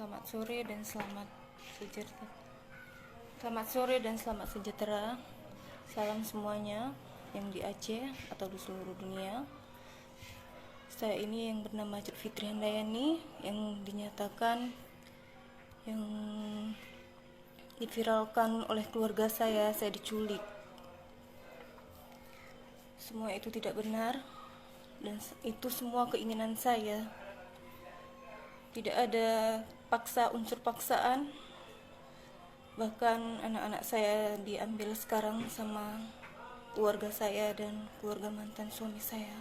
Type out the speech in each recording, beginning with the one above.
Selamat sore dan selamat sejahtera. Selamat sore dan selamat sejahtera. Salam semuanya yang di Aceh atau di seluruh dunia. Saya ini yang bernama Cut Fitri Handayani yang dinyatakan yang diviralkan oleh keluarga saya diculik. Semua itu tidak benar dan itu semua keinginan saya. Tidak ada unsur paksaan. Bahkan anak-anak saya diambil sekarang sama keluarga saya dan keluarga mantan suami saya.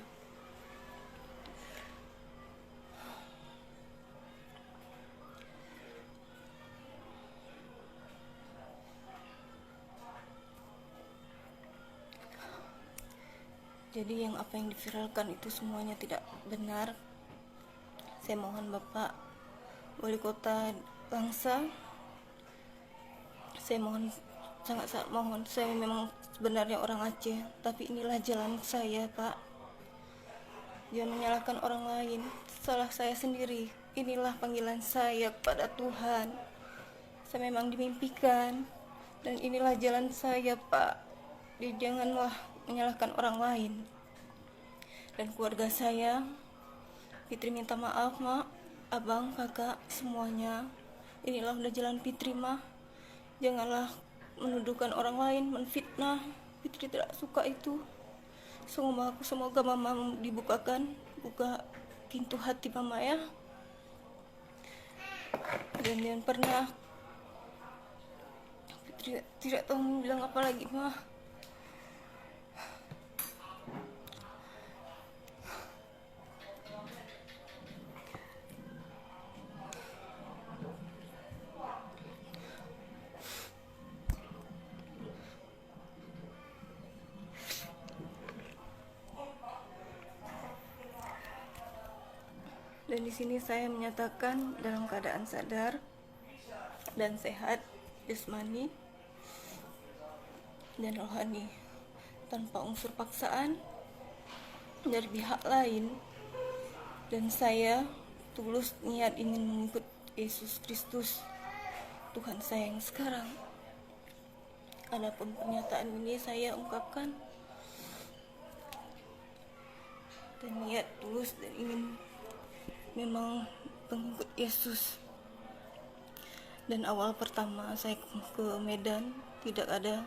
Jadi apa yang diviralkan itu semuanya tidak benar. Saya mohon Bapak Wali Kota Langsa, saya mohon, sangat mohon, saya memang sebenarnya orang Aceh, tapi inilah jalan saya, Pak. Jangan menyalahkan orang lain, salah saya sendiri. Inilah panggilan saya kepada Tuhan. Saya memang dimimpikan, dan inilah jalan saya, Pak. Jadi janganlah menyalahkan orang lain. Dan keluarga saya, Fitri minta maaf, Mak, Abang, Kakak, semuanya. Inilah udah jalan Fitri, mah. Janganlah menuduhkan orang lain, menfitnah. Fitri tidak suka itu. Semoga Mama buka pintu hati Mama ya. Dan jangan pernah, Fitri tidak tahu mau bilang apa lagi, mah. Dan di sini saya menyatakan dalam keadaan sadar dan sehat jasmani dan rohani, tanpa unsur paksaan dari pihak lain. Dan saya tulus niat ingin mengikut Yesus Kristus, Tuhan saya yang sekarang. Adapun pernyataan ini saya ungkapkan dan niat tulus dan ingin memang pengikut Yesus. Dan awal pertama saya ke Medan tidak ada,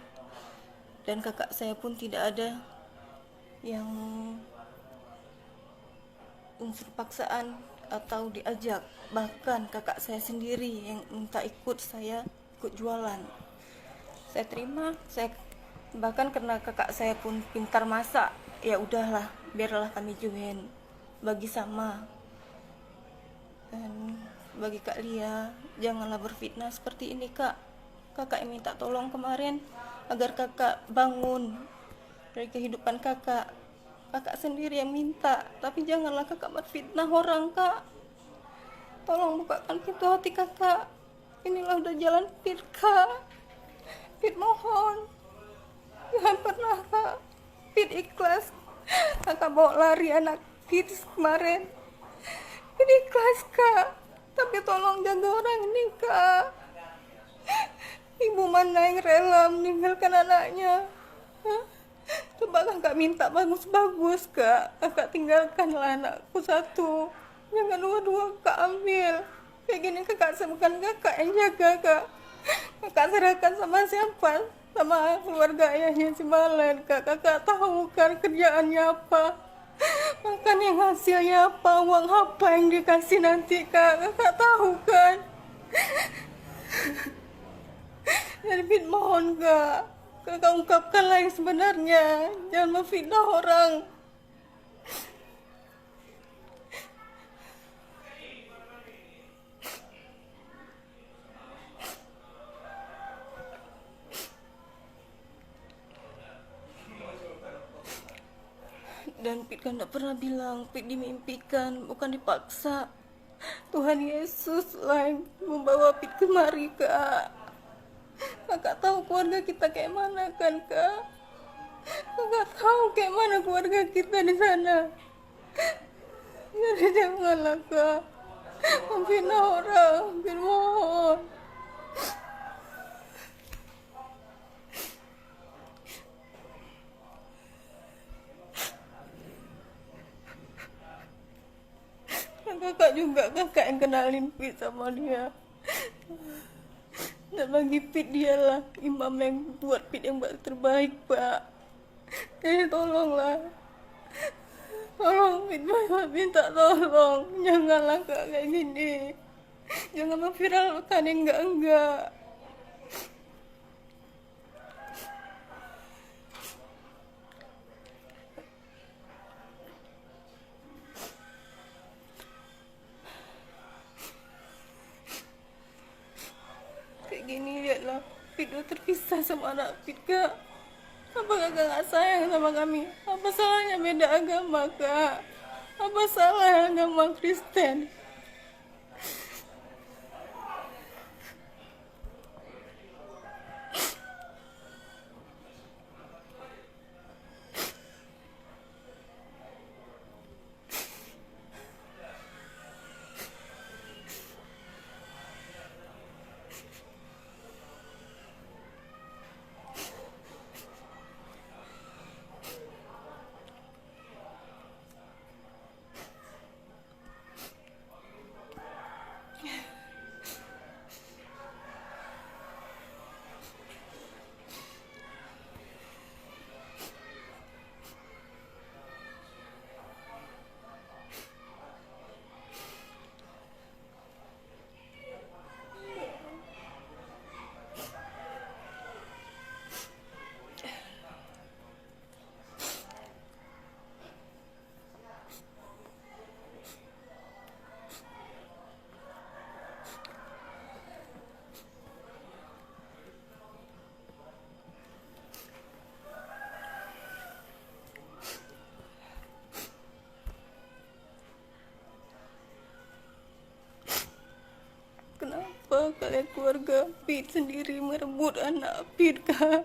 dan kakak saya pun tidak ada yang unsur paksaan atau diajak. Bahkan kakak saya sendiri yang minta ikut jualan. Saya terima, bahkan karena kakak saya pun pintar masak, ya udahlah, biarlah kami join, bagi sama. Dan bagi Kak Lia, janganlah berfitnah seperti ini, Kak. Kakak yang minta tolong kemarin agar kakak bangun dari kehidupan kakak. Kakak sendiri yang minta, tapi janganlah kakak berfitnah orang, Kak. Tolong bukakan pintu hati kakak. Inilah udah jalan Fit, Kak. Fit mohon, jangan pernah, Kak. Fit ikhlas. Kakak bawa lari anak Fit kemarin. Ini ikhlas, Kak, tapi tolong jaga orang ini, Kak. Ibu mana yang rela meninggalkan anaknya? Coba kakak minta bagus-bagus, Kak. Kakak tinggalkanlah anakku satu, jangan dua-dua Kak ambil. Kayak gini kakak bukan kakak yang jaga, Kak. Kakak serahkan sama siapa? Sama keluarga ayahnya si Balen, Kak. Kakak tahu kan kerjaannya apa, makan yang hasilnya apa, uang apa yang dikasih nanti, Kak. Kakak tahu kan. Jadi Fit mohon, Kak, kakak ungkapkanlah yang sebenarnya, jangan memfitnah orang. Dan Pit kan tidak pernah bilang, Pit dimimpikan, bukan dipaksa. Tuhan Yesus lah yang membawa Pit kemari, Kak. Kakak tahu keluarga kita kayak mana kan, Kak. Kakak tahu kayak mana keluarga kita di sana. Jadi janganlah, Kak. memfitnah orang, Pin mohon. Dan kakak juga, kakak yang kenalin Pit sama dia. Dan bagi Pit dialah imam yang buat Pit yang terbaik, Pak. Jadi tolonglah, tolong Pit, minta tolong, janganlah Kak kayak gini, jangan memviralkan yang enggak. Kayak gini lihatlah, Pit udah terpisah sama anak Pit, Kak. Apa kakak gak sayang sama kami? Apa salahnya beda agama, Kak? Apa salah agama Kristen? Kenapa kalian keluarga Pit sendiri merebut anak Pit, Kak?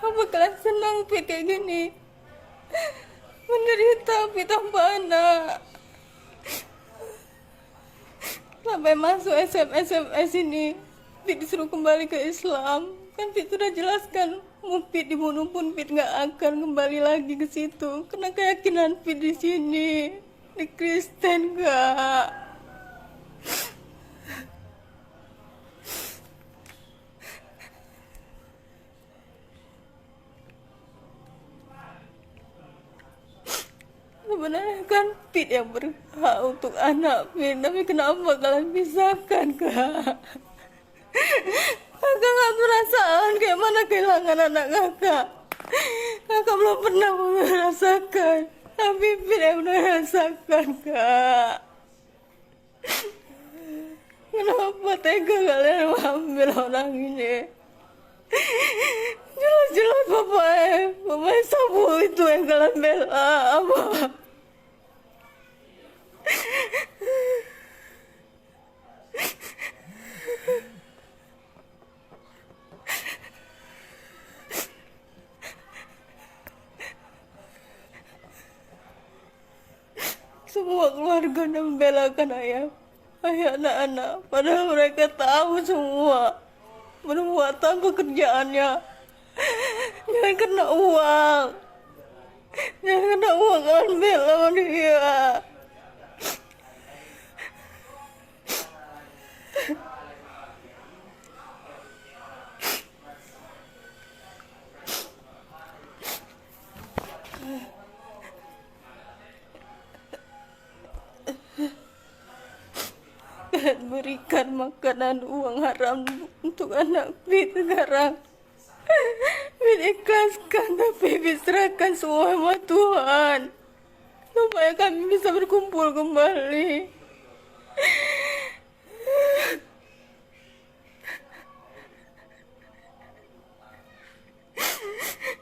Apa kalian senang Pit kayak gini? Menderita Pit tanpa anak. Sampai masuk SMS ini, Pit disuruh kembali ke Islam. Kan Pit sudah jelaskan, mau Pit dibunuh pun Pit nggak akan kembali lagi ke situ. Karena keyakinan Pit di sini, di Kristen, Kak. Sebenarnya kan Pit yang berhak untuk anak Pit, tapi kenapa kalian pisahkan, Kak? Kakak gak perasaan kayak mana kehilangan anak kakak. Kakak belum pernah merasakan, tapi Pit yang merasakan, Kak. Kenapa tega kalian mengambil orang ini? Jelas-jelas Bapak Sabu itu yang kalian bela, apa? Semua keluarga membelakan ayah anak-anak, padahal mereka tahu semua perbuatan pekerjaannya. Jangan kena uang, jangan kena uang kalian bela dia. Kalian berikan makanan uang haram untuk anak Pit sekarang. Pit ikhlaskan, tapi Pit serahkan semua sama Tuhan, supaya kami bisa berkumpul kembali.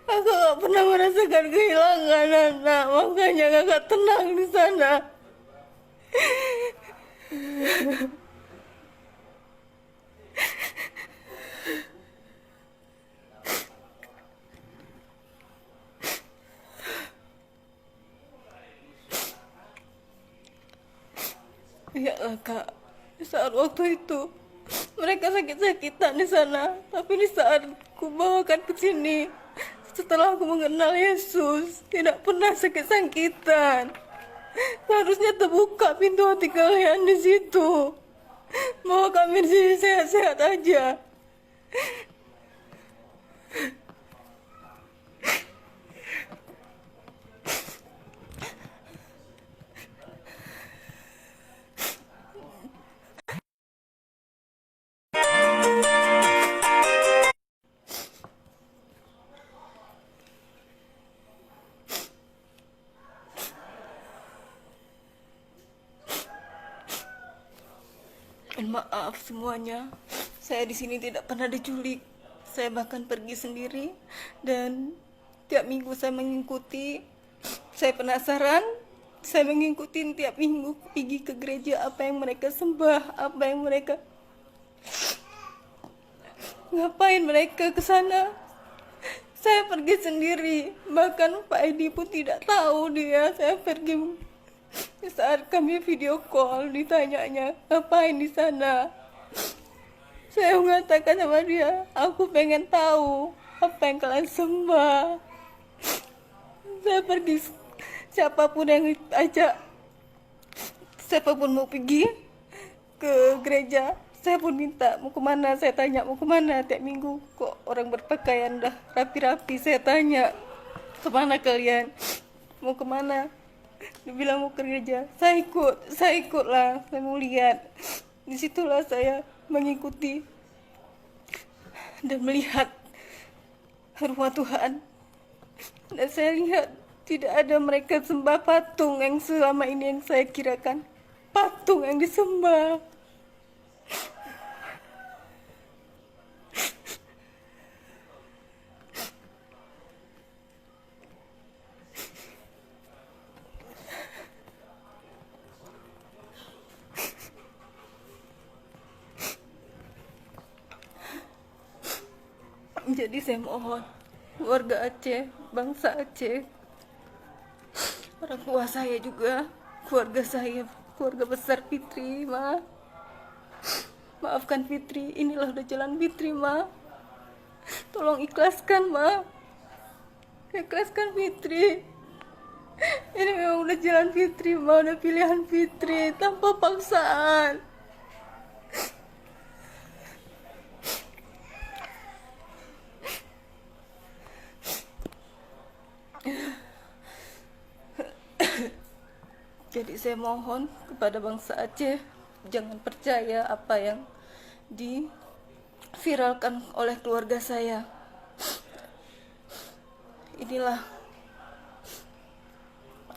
Kakak gak pernah merasakan kehilangan anak, makanya kakak tenang di sana. Iyalah kak, di saat waktu itu mereka sakit-sakitan di sana, tapi di saat ku bawakan ke sini, setelah aku mengenal Yesus, tidak pernah sakit-sakitan. Seharusnya terbuka pintu hati kalian di situ, bahwa kami di sini sehat-sehat aja. Dan maaf semuanya, saya di sini tidak pernah diculik. Saya bahkan pergi sendiri dan tiap minggu saya mengikuti. Saya penasaran, saya mengikuti tiap minggu pergi ke gereja, apa yang mereka sembah, apa yang mereka ngapain mereka ke sana. Saya pergi sendiri, bahkan Pak Edi pun tidak tahu dia saya pergi. Saat kami video call ditanyanya ngapain di sana, saya mengatakan sama dia, aku pengen tahu apa yang kalian sembah. Saya pergi, siapapun yang ajak, siapapun mau pergi ke gereja, saya pun minta mau kemana. Saya tanya mau kemana tiap minggu, kok orang berpakaian dah rapi-rapi. Saya tanya kemana kalian, mau kemana, dibilang mau ke gereja. Saya ikutlah, saya mau lihat. Disitulah saya mengikuti dan melihat rumah Tuhan, dan saya lihat tidak ada mereka sembah patung yang selama ini yang saya kirakan patung yang disembah. Jadi saya mohon warga Aceh, bangsa Aceh, orang tua saya juga, keluarga saya, keluarga besar Fitri, maafkan Fitri. Inilah udah jalan Fitri, tolong ikhlaskan, ikhlaskan Fitri. Ini memang udah jalan Fitri, udah pilihan Fitri tanpa paksaan. Jadi saya mohon kepada bangsa Aceh, jangan percaya apa yang diviralkan oleh keluarga saya. Inilah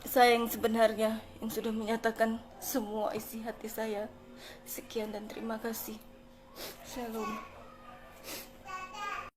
saya yang sebenarnya, yang sudah menyatakan semua isi hati saya. Sekian dan terima kasih. Shalom.